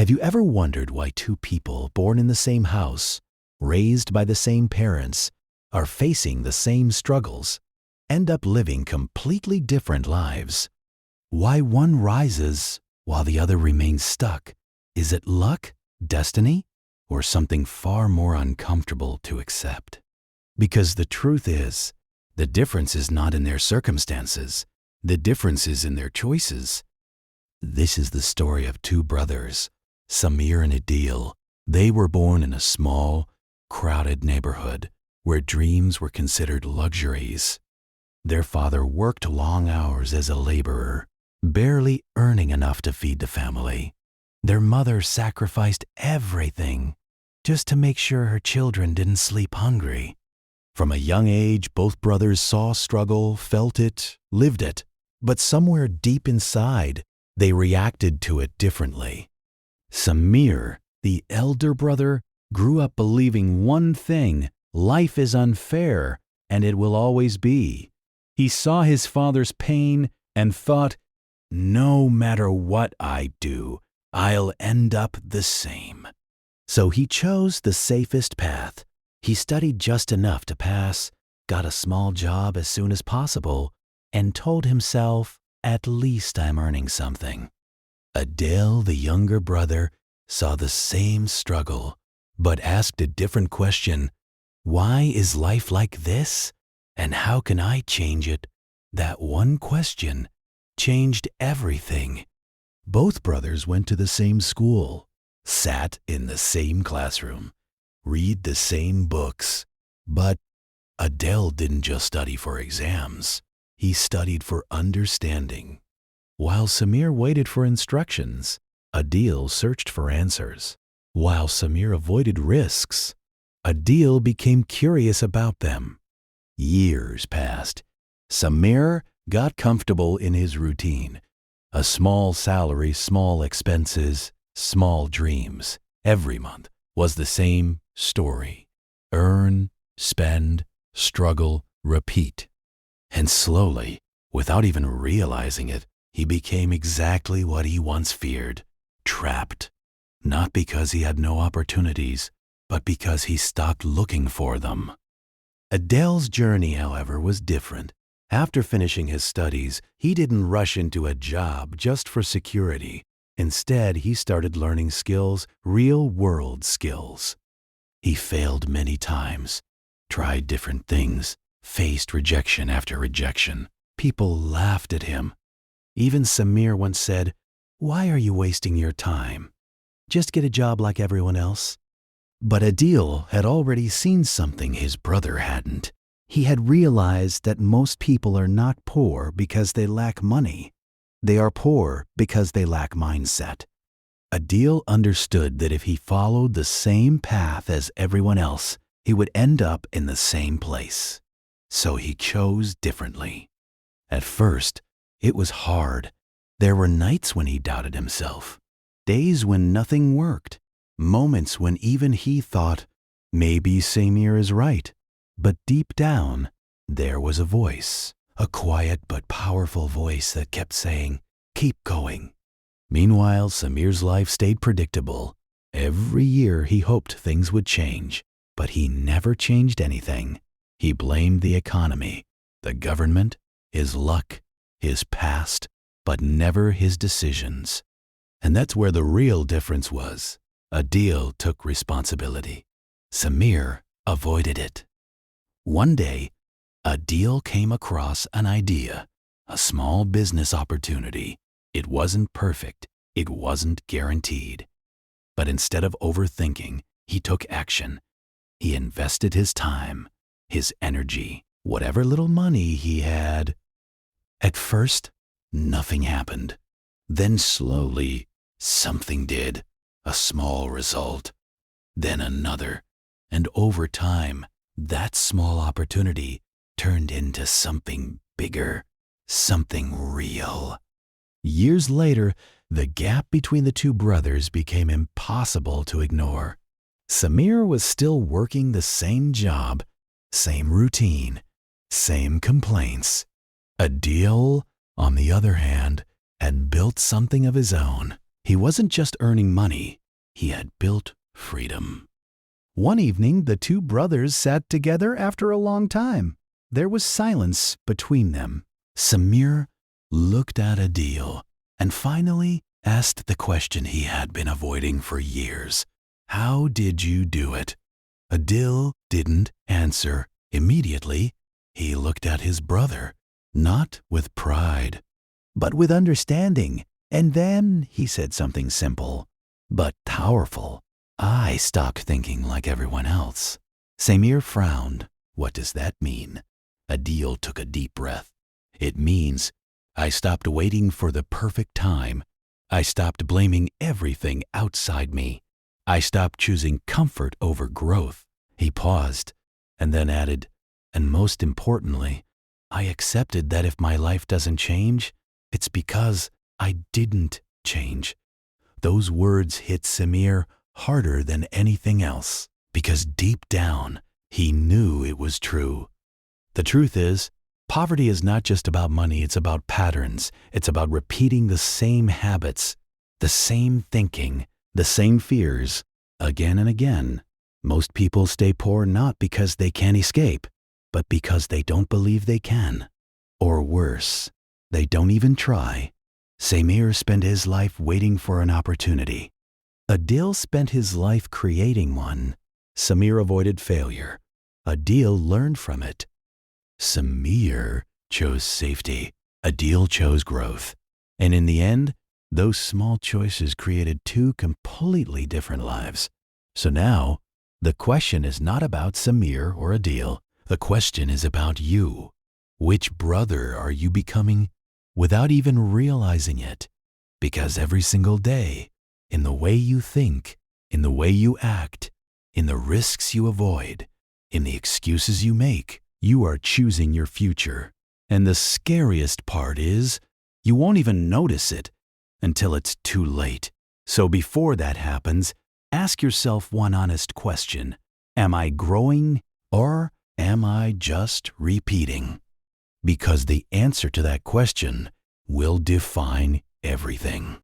Have you ever wondered why two people born in the same house, raised by the same parents, are facing the same struggles, end up living completely different lives? Why one rises while the other remains stuck? Is it luck, destiny, or something far more uncomfortable to accept? Because the truth is, the difference is not in their circumstances. The difference is in their choices. This is the story of two brothers, Samir and Adil. They were born in a small, crowded neighborhood where dreams were considered luxuries. Their father worked long hours as a laborer, barely earning enough to feed the family. Their mother sacrificed everything just to make sure her children didn't sleep hungry. From a young age, both brothers saw struggle, felt it, lived it, but somewhere deep inside, they reacted to it differently. Samir, the elder brother, grew up believing one thing: life is unfair, and it will always be. He saw his father's pain and thought, no matter what I do, I'll end up the same. So he chose the safest path. He studied just enough to pass, got a small job as soon as possible, and told himself, at least I'm earning something. Adil, the younger brother, saw the same struggle, but asked a different question. Why is life like this? And how can I change it? That one question changed everything. Both brothers went to the same school, sat in the same classroom, read the same books. But Adil didn't just study for exams. He studied for understanding. While Samir waited for instructions, Adil searched for answers. While Samir avoided risks, Adil became curious about them. Years passed. Samir got comfortable in his routine. A small salary, small expenses, small dreams. Every month was the same story. Earn, spend, struggle, repeat. And slowly, without even realizing it, he became exactly what he once feared: trapped. Not because he had no opportunities, but because he stopped looking for them. Adil's journey, however, was different. After finishing his studies, he didn't rush into a job just for security. Instead, he started learning skills, real-world skills. He failed many times, tried different things, faced rejection after rejection. People laughed at him. Even Samir once said, "Why are you wasting your time? Just get a job like everyone else." But Adil had already seen something his brother hadn't. He had realized that most people are not poor because they lack money. They are poor because they lack mindset. Adil understood that if he followed the same path as everyone else, he would end up in the same place. So he chose differently. At first, it was hard. There were nights when he doubted himself, days when nothing worked, moments when even he thought, maybe Samir is right. But deep down, there was a voice, a quiet but powerful voice that kept saying, keep going. Meanwhile, Samir's life stayed predictable. Every year he hoped things would change, but he never changed anything. He blamed the economy, the government, his luck, his past, but never his decisions. And that's where the real difference was. Adil took responsibility. Samir avoided it. One day, Adil came across an idea, a small business opportunity. It wasn't perfect. It wasn't guaranteed. But instead of overthinking, he took action. He invested his time, his energy, whatever little money he had. At first, nothing happened. Then slowly, something did. A small result. Then another. And over time, that small opportunity turned into something bigger, something real. Years later, the gap between the two brothers became impossible to ignore. Samir was still working the same job, same routine, same complaints. Adil, on the other hand, had built something of his own. He wasn't just earning money, he had built freedom. One evening, the two brothers sat together after a long time. There was silence between them. Samir looked at Adil and finally asked the question he had been avoiding for years. How did you do it? Adil didn't answer immediately. He looked at his brother, not with pride, but with understanding. And then he said something simple, but powerful. I stopped thinking like everyone else. Samir frowned. What does that mean? Adil took a deep breath. It means I stopped waiting for the perfect time. I stopped blaming everything outside me. I stopped choosing comfort over growth. He paused and then added, and most importantly, I accepted that if my life doesn't change, it's because I didn't change. Those words hit Samir harder than anything else, because deep down, he knew it was true. The truth is, poverty is not just about money, it's about patterns. It's about repeating the same habits, the same thinking, the same fears, again and again. Most people stay poor not because they can't escape, but because they don't believe they can. Or worse, they don't even try. Samir spent his life waiting for an opportunity. Adil spent his life creating one. Samir avoided failure. Adil learned from it. Samir chose safety. Adil chose growth. And in the end, those small choices created two completely different lives. So now, the question is not about Samir or Adil. The question is about you. Which brother are you becoming without even realizing it? Because every single day, in the way you think, in the way you act, in the risks you avoid, in the excuses you make, you are choosing your future. And the scariest part is, you won't even notice it until it's too late. So before that happens, ask yourself one honest question. Am I growing or am I just repeating? Because the answer to that question will define everything.